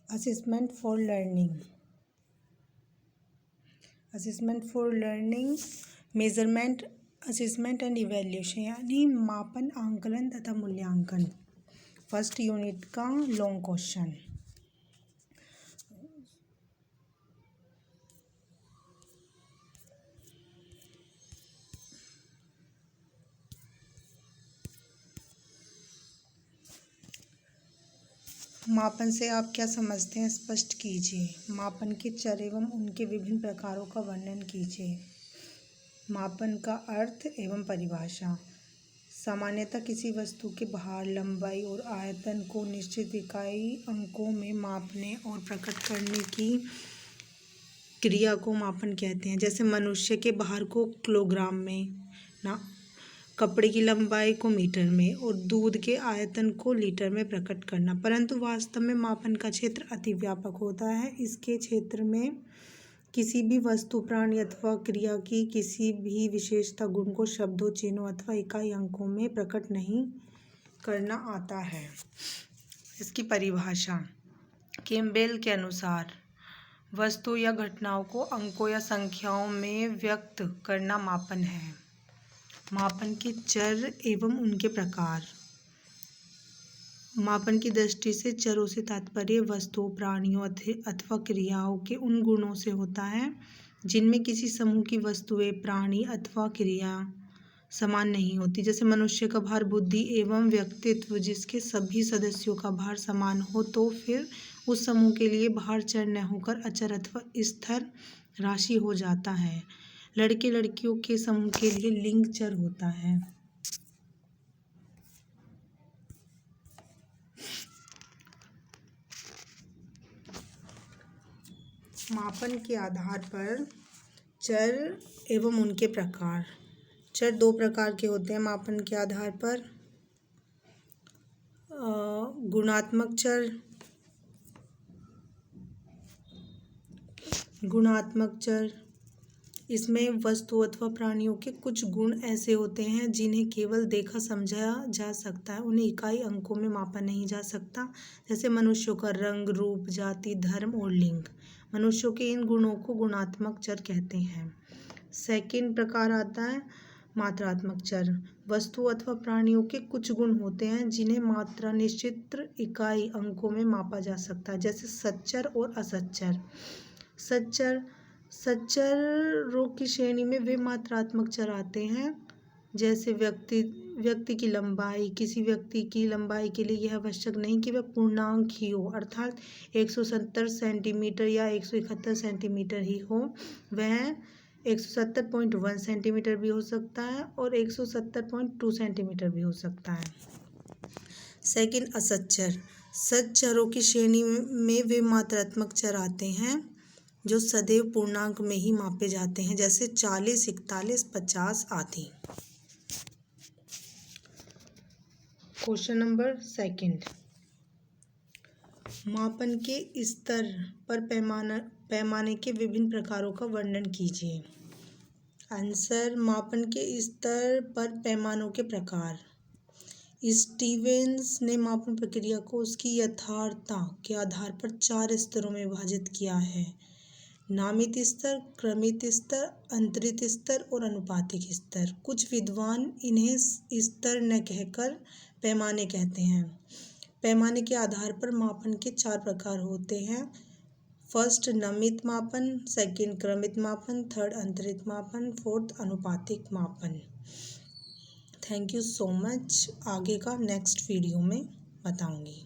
Assessment for learning, measurement, assessment and evaluation यानी मापन, आंकलन तथा मूल्यांकन। फर्स्ट यूनिट का लॉन्ग क्वेश्चन। मापन से आप क्या समझते हैं, स्पष्ट कीजिए। मापन के चर एवं उनके विभिन्न प्रकारों का वर्णन कीजिए। मापन का अर्थ एवं परिभाषा। सामान्यतः किसी वस्तु के भार, लंबाई और आयतन को निश्चित इकाई अंकों में मापने और प्रकट करने की क्रिया को मापन कहते हैं। जैसे मनुष्य के भार को किलोग्राम में, कपड़े की लंबाई को मीटर में और दूध के आयतन को लीटर में प्रकट करना। परंतु वास्तव में मापन का क्षेत्र अति व्यापक होता है। इसके क्षेत्र में किसी भी वस्तु, प्राणी अथवा क्रिया की किसी भी विशेषता, गुण को शब्दों, चिन्हों अथवा इकाई अंकों में प्रकट नहीं करना आता है। इसकी परिभाषा कैम्पबेल के अनुसार वस्तु या घटनाओं को अंकों या संख्याओं में व्यक्त करना मापन है। मापन के चर एवं उनके प्रकार। मापन की दृष्टि से चरों से तात्पर्य वस्तुओं, प्राणियों अथवा क्रियाओं के उन गुणों से होता है जिनमें किसी समूह की वस्तुएं, प्राणी अथवा क्रिया समान नहीं होती। जैसे मनुष्य का भार, बुद्धि एवं व्यक्तित्व जिसके सभी सदस्यों का भार समान हो तो फिर उस समूह के लिए भार चर न होकर अचर अथवा स्थिर राशि हो जाता है। लड़के लड़कियों के समूह के लिए लिंग चर होता है। मापन के आधार पर चर एवं उनके प्रकार। चर दो प्रकार के होते हैं मापन के आधार पर। गुणात्मक चर, इसमें वस्तु अथवा प्राणियों के कुछ गुण ऐसे होते हैं जिन्हें केवल देखा समझा जा सकता है, उन्हें इकाई अंकों में मापा नहीं जा सकता। जैसे मनुष्यों का रंग, रूप, जाति, धर्म और लिंग। मनुष्यों के इन गुणों को गुणात्मक चर कहते हैं। सेकंड प्रकार आता है मात्रात्मक चर। वस्तु अथवा प्राणियों के कुछ गुण होते हैं जिन्हें मात्रा, निश्चित इकाई अंकों में मापा जा सकता है। जैसे सच्चर और असच्चर। सच्चरों की श्रेणी में वे मात्रात्मक चर आते हैं जैसे व्यक्ति की लंबाई। किसी व्यक्ति की लंबाई के लिए यह आवश्यक नहीं कि वह पूर्णांक ही हो, अर्थात 170 सेंटीमीटर या 171 सेंटीमीटर ही हो। वह 170.1 सेंटीमीटर भी हो सकता है और 170.2 सेंटीमीटर भी हो सकता है। सेकंड, असच्चर। सच्चरों की श्रेणी में वे मात्रात्मक चर आते हैं जो सदैव पूर्णांक में ही मापे जाते हैं, जैसे 40, 41, 50 आदि। Question number second. मापन के स्तर पर पैमाने के विभिन्न प्रकारों का वर्णन कीजिए। आंसर, मापन के स्तर पर पैमानों के प्रकार। स्टीवेंस ने मापन प्रक्रिया को उसकी यथार्थता के आधार पर 4 स्तरों में विभाजित किया है: नामित स्तर, क्रमित स्तर, अंतरित स्तर और अनुपातिक स्तर। कुछ विद्वान इन्हें स्तर न कहकर पैमाने कहते हैं। पैमाने के आधार पर मापन के 4 प्रकार होते हैं। फर्स्ट, नामित मापन। सेकंड, क्रमित मापन। थर्ड, अंतरित मापन। फोर्थ, अनुपातिक मापन। Thank you so much. आगे का नेक्स्ट वीडियो में बताऊंगी।